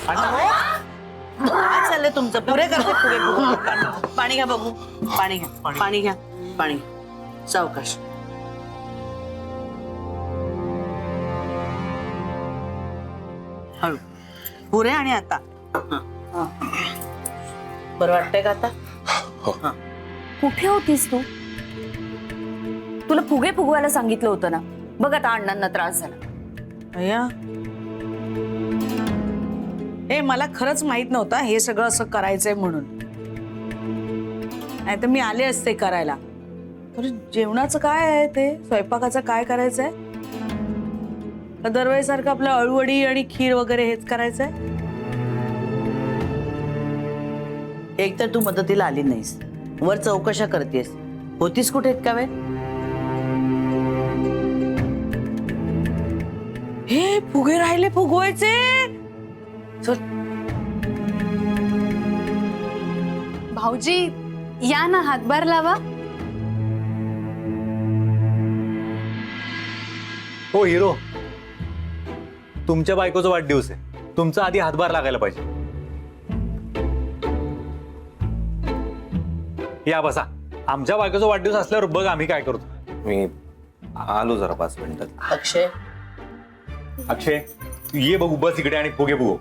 काय चाललंय तुमचं? पुरे करते पुरे. पाणी घ्या बघू. पाणी घ्या, पाणी घ्या, पाणी. सावकाश. हळू. पुरे आणि आता बरं वाटतंय का आता? कुठे होतीस तू? तुला फुगे फुगवायला सांगितलं होतं ना. बघ आता अण्णांना त्रास झाला. अय्या, हे मला खरंच माहित नव्हतं हे सगळं असं करायचंय म्हणून. नाही तर मी आले असते करायला. जेवणाचं काय आहे ते? स्वयंपाकाचं काय करायचंय? दरवेळेसारखं आपलं अळूवडी आणि खीर वगैरे हेच करायचंय? एक तर तू मदतीला आली नाहीस, वर चौकशा करतेस. होतीस कुठे इतका वेळ? हे फुगे राहिले फुगवायचे. चल. भाऊजी या ना, हातभार लावा. हो हिरो, तुमच्या बायकोचा वाढदिवस आहे, तुमचा आधी हातभार लागायला पाहिजे. या बसा. आमच्या बायकोचा वाढदिवस असल्यावर बघ आम्ही काय करतो. मी आलो जरा 5 मिनिटात. अक्षय, अक्षय तू ये बघू, बस इकडे आणि फुगे फुगव.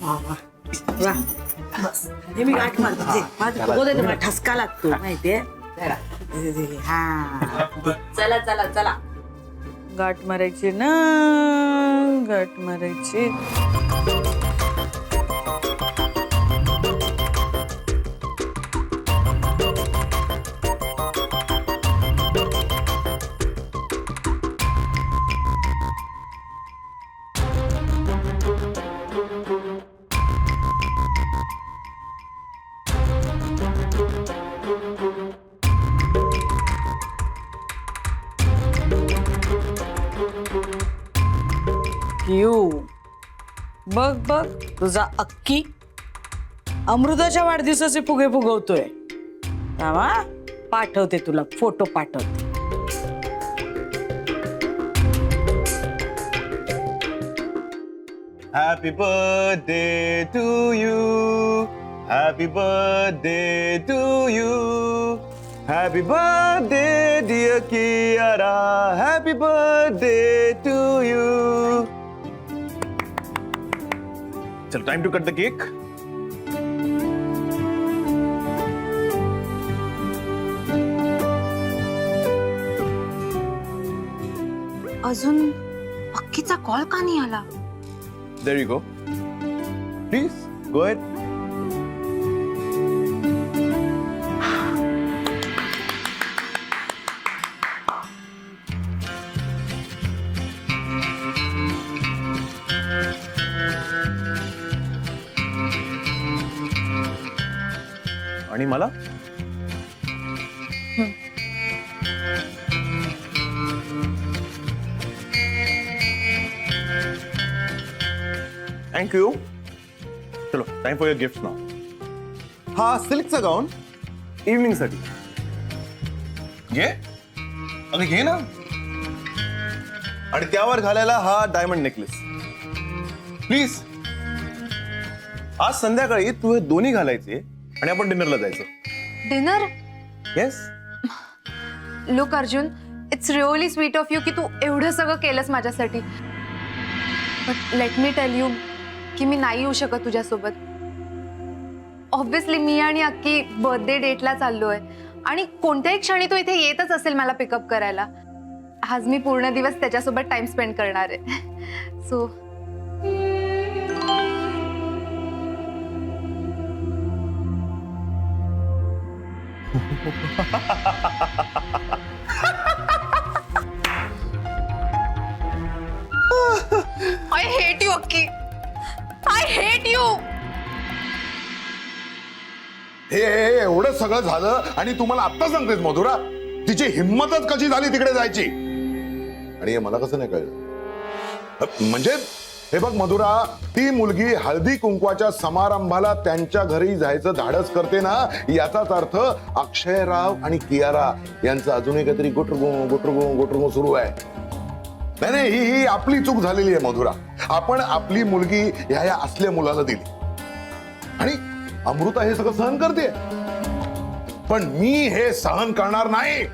वा, बस. हे मी गाठ मारते. फुगवू दे तुम्हाला, ठसका लागतो माहितीये. हा, चला चला चला. गाठ मारायची ना, गाठ मारायची. बघ बघ, तुझा अक्की अमृताच्या वाढदिवसाचे फुगे फुगवतोय. थांबा, पाठवते तुला फोटो, पाठवते. Happy birthday to you, happy birthday to you, happy birthday dear Kiara, happy birthday to you. चलो, time to cut the cake. अजून अक्कीचा कॉल का नाही आला? There you go. Please go ahead. आणि मला थैंक यू. चलो, time for your gift now. हा सिल्कचा गाऊन इव्हनिंग साठी घे. अरे घे ना. आणि त्यावर घालायला हा डायमंड नेकलेस. प्लीज. आज संध्याकाळी तू हे दोन्ही घालायचे आणि आपण डिनरला जायचं. Dinner? Yes. Look Arjun, it's really sweet of you की तू एवढं सगळं केलंस माझ्यासाठी. But let me tell you की मी नाही येऊ शकत तुझ्यासोबत. ऑब्व्हियसली मी आणि अक्की बर्थडे डेटला चाललोय आणि कोणत्याही क्षणी तो इथे येतच असेल मला पिकअप करायला. आज मी पूर्ण दिवस त्याच्यासोबत टाइम स्पेंड करणार आहे. So I hate you, Akki. I hate you. हे एवढं सगळं झालं आणि तुम्हाला आत्ता सांगतेस मधुरा? तिची हिंमतच कशी झाली तिकडे जायची? आणि हे मला कसं नाही कळलं? म्हणजे हे बघ मधुरा, ती मुलगी हळदी कुंकवाच्या समारंभाला त्यांच्या घरी जायचं धाडस करते ना, याचाच अर्थ अक्षयराव आणि कियारा यांचं अजूनही काहीतरी गुटरगु सुरू आहे. नाही ही आपली चूक झालेली आहे मधुरा. आपण आपली मुलगी ह्या असल्या मुलाला दिली आणि अमृता हे सगळं सहन करते, पण मी हे सहन करणार नाही.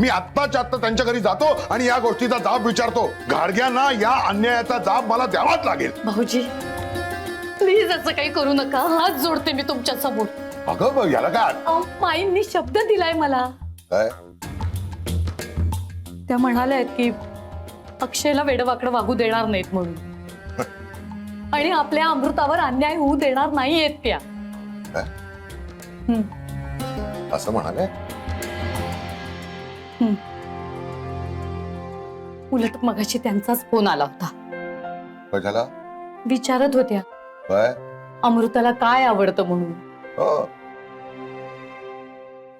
मी आत्ताच्या आत्ता त्यांच्या घरी जातो आणि या गोष्टीचा जाब विचारतो. गाडग्यांना या अन्यायाचा जाब मला द्यावाच लागेल. भाऊजी प्लीज असं काही करू नका, हात जोडते मी तुमच्या समोर. अगं याला काय माईंनी शब्द दिलाय मला. काय? त्या म्हणाल्या आहेत की अक्षयला वेडवाकडं वागू देणार नाहीत म्हणून, आणि आपल्या अमृतावर अन्याय होऊ देणार नाहीयेत त्या. असं म्हणाले? उलट मगाशी त्यांचाच फोन आला होता. कशाला? विचारत होत्या काय? अमृताला काय आवडतं म्हणून. हो.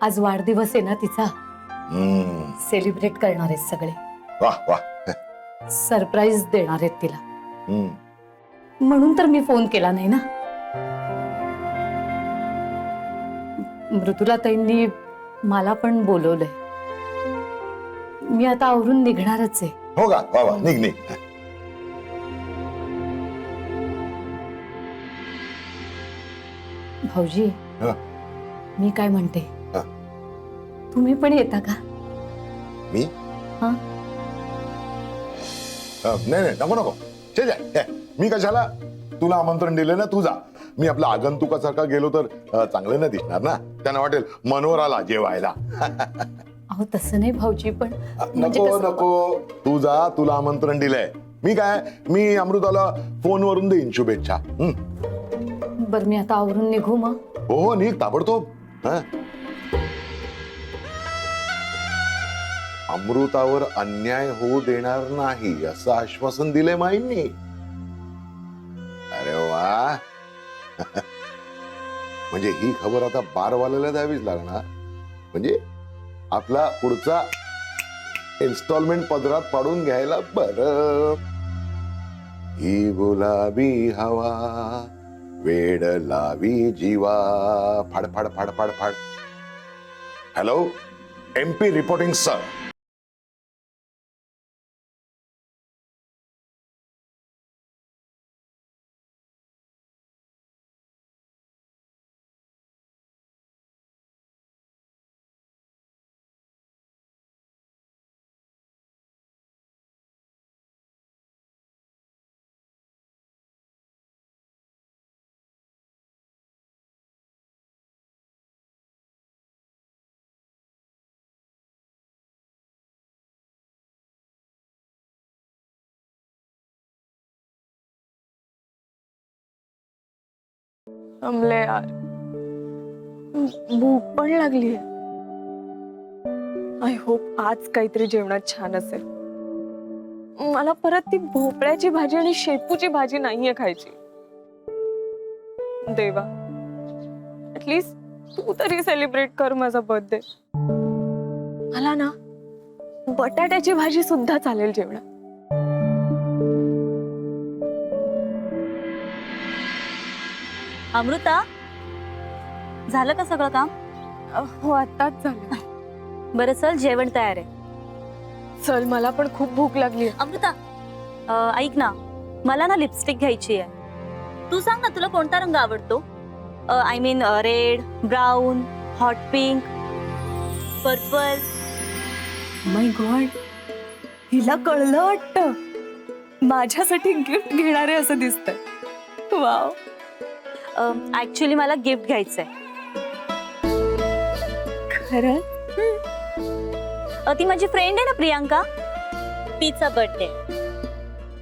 आज वाढदिवस आहे ना तिचा, सेलिब्रेट करणार आहेत सगळे. वाह वाह. सरप्राईज देणार आहेत तिला, हम्म. म्हणून तर मी फोन केला नाही ना. मृदुला ताईंनी मला पण बोलवलंय. मी आता आवरून निघणारच आहे. हो का? वा वा, निघ निघ. भाऊजी हा. मी काय म्हणते, हा. तुम्ही पण येता का? मी? हा. नाही नाही, नको नको. छे छे, मी कशाला? तुला आमंत्रण दिले ना, तू जा. मी आपला आगंतुकासारखा गेलो तर चांगलं नाही दिसणार ना. त्यांना वाटेल मनोहराला जेवायला. अहो तसं नाही भाऊजी, पण म्हणजे नको कसं- नको, तू जा. तुला आमंत्रण दिलंय. मी काय, मी अमृताला फोनवरून देईन शुभेच्छा. बरं मी आता आवरून निघू मग. हो हो, निघ ताबडतोब. हा. अमृतावर अन्याय होऊ देणार नाही असं आश्वासन दिलंय माईंनी. अरे वा. म्हणजे ही खबर आता बारवाल्याला द्यावीच लागणार. म्हणजे आपला पुढचा इन्स्टॉलमेंट पदरात पाडून घ्यायला बरं. ही गुलाबी हवा वेड लावी जीवा. फाड फाड फाड फाड फाड. Hello, MP reporting sir. जमले यार, भूक पण लागली. आय होप आज काहीतरी जेवणात छान असेल. मला परत ती भोपळ्याची भाजी आणि शेपूची भाजी नाहीये खायची. देवा, ऍटलीस्ट तू तरी सेलिब्रेट कर माझा बर्थडे. मला ना बटाट्याची भाजी सुद्धा चालेल जेवणात. अमृता, झालं का सगळं काम? हो, आताच झालं. बरं चल, जेवण तयार आहे. चल, मला पण खूप भूक लागली. अमृता, ऐक ना, मला ना लिपस्टिक घ्यायची आहे. तू सांग ना, तुला कोणता रंग आवडतो? I mean red, brown, hot pink, purple. My God, हिला कळलं वाटतं. माझ्यासाठी गिफ्ट घेणारे असं दिसतंय. वाव. ऍक्च्युली मला गिफ्ट घ्यायचंय. खरं? ती माझी फ्रेंड आहे ना प्रियांका, तिचा बर्थडे,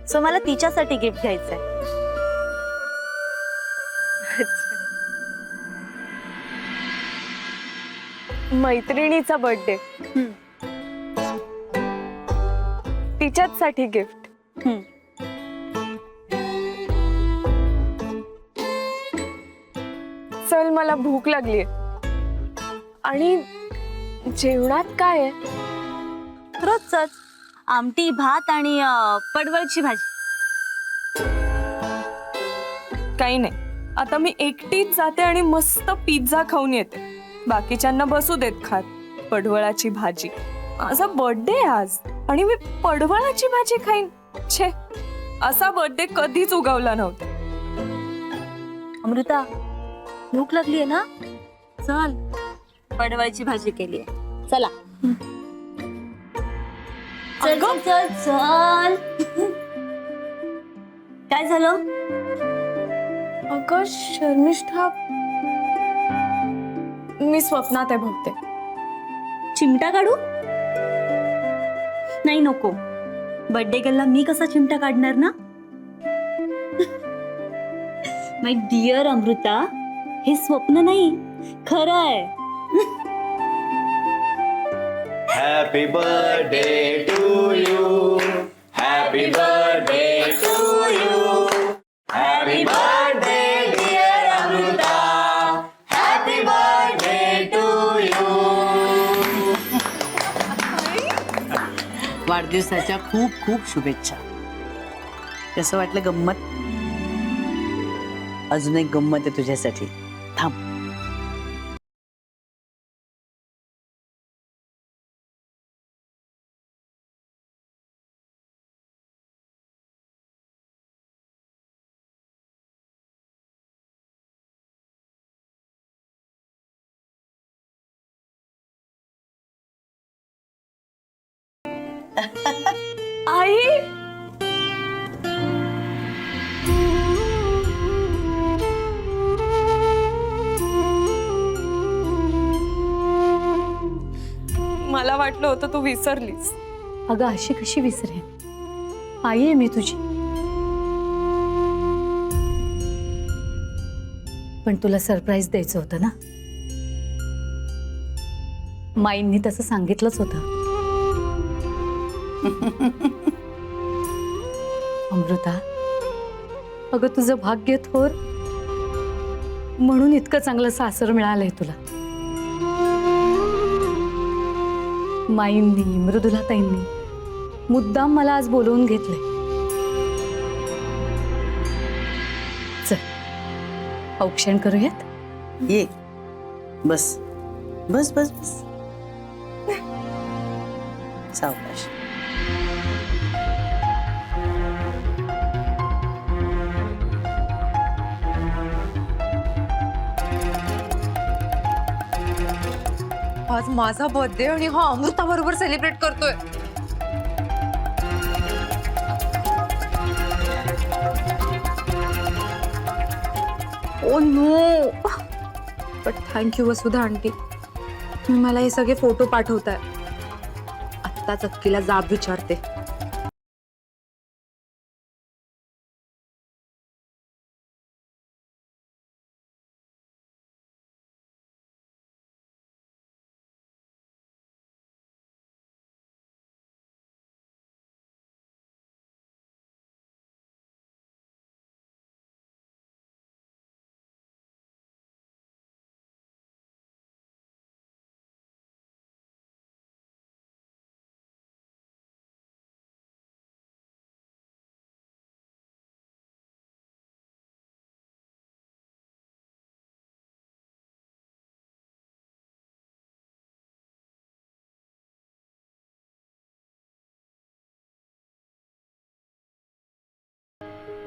सो मला तिच्यासाठी गिफ्ट घ्यायचंय. मैत्रिणीचा बर्थडे, तिच्याच साठी गिफ्ट. चल, मला भूक लागलीये. आणि जेवणात काय आहे? रोजच आमटी, भात आणि पडवळची भाजी. काही नाही, आता मी एकटीच जाते आणि मस्त पिझ्झा खाऊन येते. बाकीच्यांना बसू देत खात. पडवळाची भाजी. माझा बर्थडे आज आणि मी पडवळाची भाजी खाईन. छे, असा बर्थडे कधीच उगवला नव्हता. अमृता, भूक लागलीये ना? चल, पडवळची भाजी केलीये. चला. चल चल चल चल. काय झालं? अगं शर्मिष्ठा, मी स्वप्नात आहे बहुतेक. चिमटा काढू? नाही, नको. बर्थडे गर्लला मी कसा चिमटा काढणार ना? माय डिअर अमृता, हे स्वप्न नाही, खरं आहे. Happy birthday to you. Happy birthday to you. Happy birthday dear Amrita. Happy birthday to you. वाढदिवसाच्या खूप खूप शुभेच्छा. कसं वाटलं गंमत? अजून एक गंमत आहे तुझ्यासाठी. थांब. आई, मला वाटलं होतं तू विसरलीस. अगं अशी कशी विसरेन? आई आहे मी तुझी. पण तुला सरप्राईज द्यायचं होतं ना. माईंनी तसं सांगितलंच होतं. अमृता, अगं तुझं भाग्य थोर, म्हणून इतकं चांगलं सासर मिळालंय तुला. माईंनी, मृदुलाताईंनी मुद्दाम मला आज बोलवून घेतलंय. चल, औक्षण करूयात. ये, बस बस बस बस. सावकाश. आज माझा बर्थडे आणि हा अमृता बरोबर सेलिब्रेट करतोय. Oh no. But thank you Vasudha aunty, तुम्ही मला हे सगळे फोटो पाठवताय. आत्ताच अक्कीला जाब विचारते.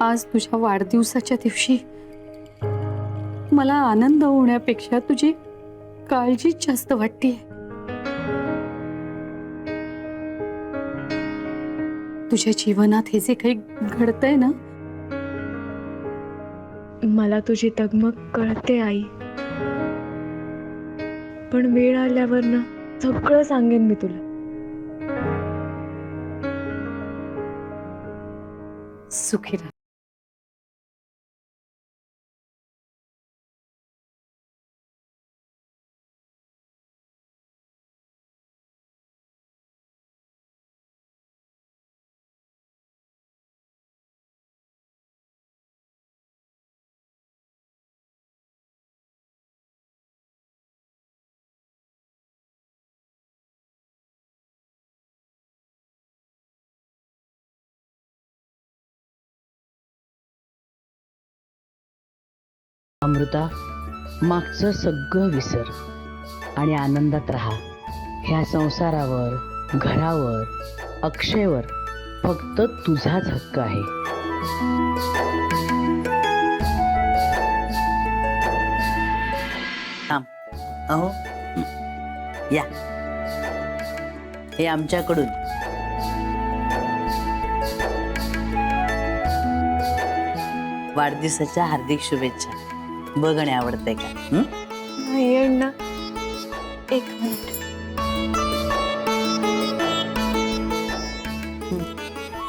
आज तुझ्या वाढदिवसाच्या दिवशी मला आनंद होण्यापेक्षा तुझी काळजीच जास्त वाटतेय. तुझ्या जीवनात हे जे काही घडतंय ना, मला तुझी तगमग कळते आई. पण वेळ आल्यावर ना सगळं सांगेन मी तुला. सुखी राहा. अमृता, मागचं सगळं विसर आणि आनंदात राहा. ह्या संसारावर, घरावर, अक्षयवर फक्त तुझाच हक्क आहे. थांब. अहो या, हे आमच्याकडून वाढदिवसाच्या हार्दिक शुभेच्छा. बघ आणि आवडतंय का? नाही अण्णा, एक मिनिट.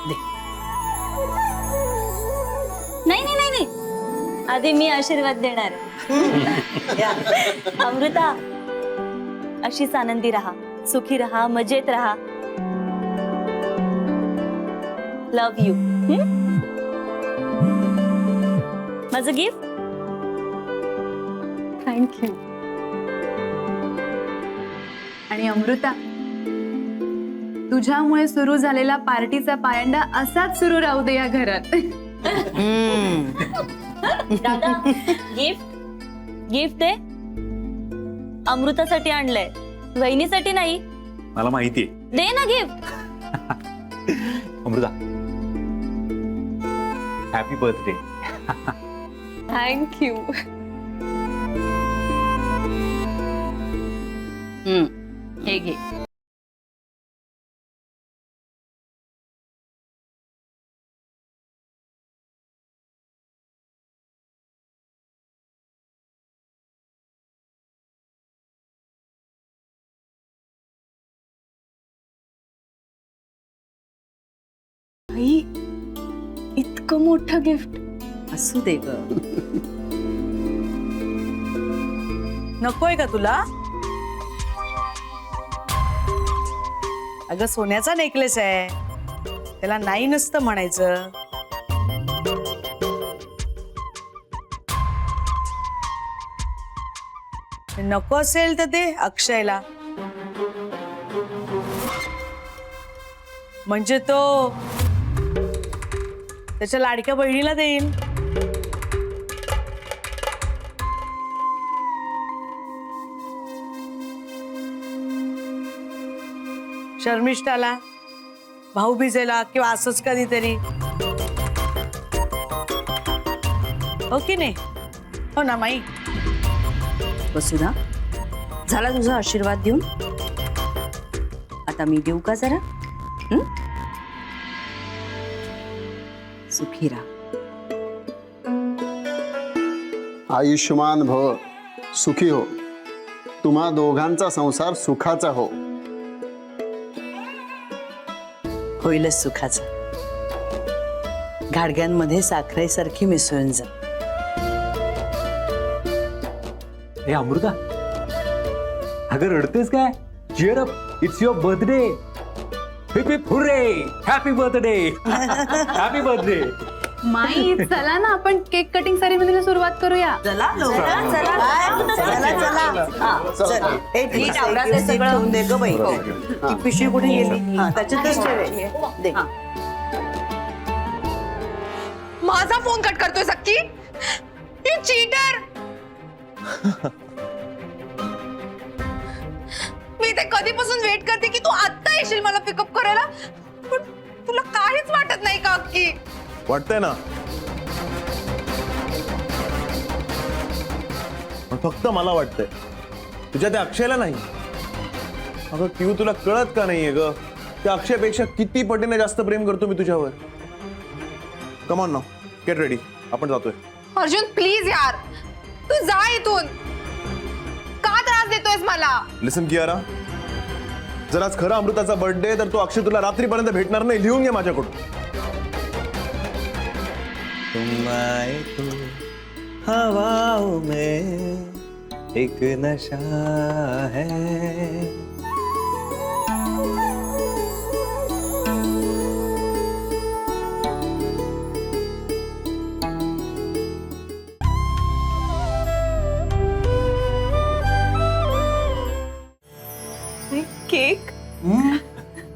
दे. नाही नाही नाही नाही, आधी मी आशीर्वाद देणार आहे. या. अमृता, अशीच आनंदी राहा, सुखी राहा, मजेत राहा. Love you. माझं गिफ्ट. थँक्यू. आणि अमृता, तुझ्यामुळे सुरू झालेला पार्टीचा पायंडा असाच सुरू राहू दे या घरात. दादा, गिफ्ट. गिफ्ट आहे, अमृतासाठी आणलंय, वहिनीसाठी नाही. मला माहितीये. दे ना gift. Amruta, happy birthday. Thank you. हे घे. आई, इतकं मोठं गिफ्ट. असू दे ग. नकोय का तुला? अगं सोन्याचा नेकलेस आहे, त्याला नाही नसतं म्हणायचं. नको असेल तर ते अक्षयला, म्हणजे तो त्याच्या लाडक्या बहिणीला देईल. शर्मिष्ठाला, भाऊबीजेला किंवा असंच कधीतरी. हो की नाही? हो ना माई? वसुधा, झाला तुझा आशीर्वाद देऊन? आता मी देऊ का जरा? सुखी राहा. आयुष्यमान भव, सुखी हो. तुम्हा दोघांचा संसार सुखाचा हो. होईलच सुखाचं. घाडग्यांमध्ये साखरेसारखी मिसळून जा. हे अमृता, अगं रडतेस काय? Cheer up, it's your birthday. Heap heap hurray, happy birthday. Happy birthday. माई, चला ना आपण केक कटिंग सेरेमनीला सुरुवात करूया. चला लवकर. चला. हे ठीक आहे, सगळं ठेवून दे ग बाई. ती पिशवी कुठे गेली? हा, त्याच्यातच ठेवे. दे. माझा फोन कट करतोय सक्की. You cheater. मी ते कधीपासून वेट करते की तू आत्ता येशील मला पिकअप करायला, पण तुला काहीच वाटत नाही का अक्की? वाटतंय ना, पण फक्त मला वाटतंय, तुझ्या त्या अक्षयला नाही. अगं क्यू, तुला कळत का नाहीये ग? त्या अक्षयपेक्षा किती पटीने जास्त प्रेम करतो मी तुझ्यावर. Come on now, get ready, आपण जातोय. अर्जुन प्लीज यार, तू जा इथून. का त्रास देतोयस मला? लिसन कियारा, जर आज खरा अमृताचा बर्थडे तर तो अक्षय तुला रात्रीपर्यंत भेटणार नाही. लिहून घे माझ्याकडून. तुम आए तो हवाओं में एक नशा है. केक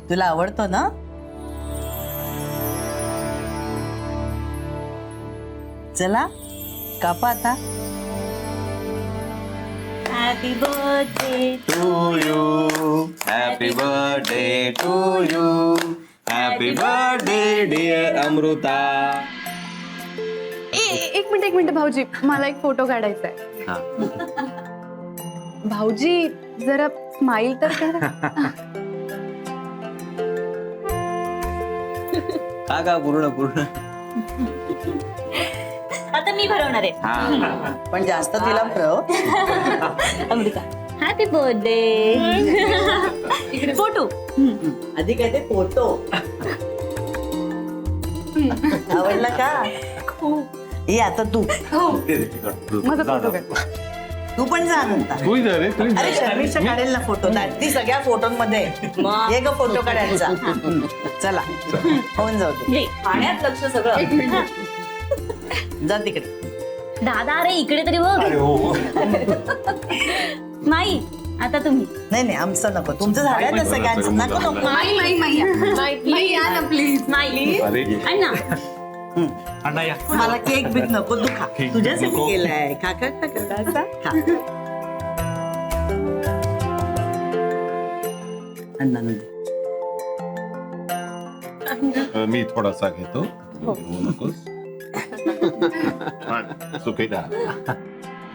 तुला आवडतो ना? चला कापा आता. Happy birthday to you, happy birthday to you, happy birthday dear Amrita. एक मिनिट भाऊजी, मला एक फोटो काढायचा आहे. हा. भाऊजी जरा स्माईल तर करा. का पूर्ण पूर्ण आता मी भरवणार आहे. पण जास्त तिला भरव. Amruta happy birthday. फोटो. आधी काय ते फोटो आवडला का? ये आता तू माझा फोटो काढ. तू पण जा नंतर. अरे शर्मिष्ठा काढेल ना फोटो. ती सगळ्या फोटोंमध्ये ये ग फोटो काढायचा. चला होऊन जाऊ दे. पाण्यात लक्ष सगळं. जा तिकडे. दादा अरे इकडे तरी बघ. नाही आता तुम्ही. नाही आमचं नको. तुमचं झालं ना सगळ्यांचं. नको नको. नाही या ना प्लीज. नाही आणि ना मला केक बीक नको. तू खा. तुझ्यासाठी केलाय. खा खा खा खा खा. अण्णा मी थोडासा घेतो. घेऊ नकोस. सुखीदा.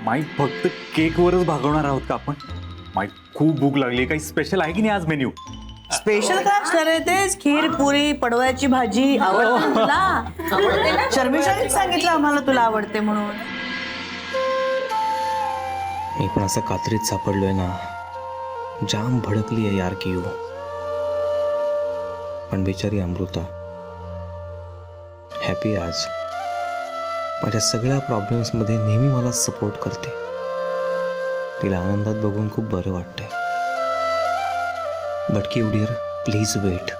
माईक फक्त केकवरच भागवणार आहोत का आपण? माईक खूप भूक लागली. काही स्पेशल आहे की नाही आज मेन्यू? स्पेशल काय असणार आहे तेच? खीर पुरी पडवळ्याची भाजी आवडते ना तुला? आवडते ना? शर्मिष्ठानेच सांगितलं आम्हाला तुला आवडते म्हणून. मी पण असं कात्रीत सापडलोय ना. जाम भडकली आहे यार की पण बिचारी अमृता हॅपी आज. माझ्या सगळ्या प्रॉब्लेम्समध्ये नेहमी मला सपोर्ट करते. तिला आनंदात बघून खूप बरं वाटतंय. बट किव डिअर, प्लीज वेट.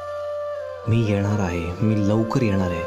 मी येणार आहे. मी लवकर येणार आहे.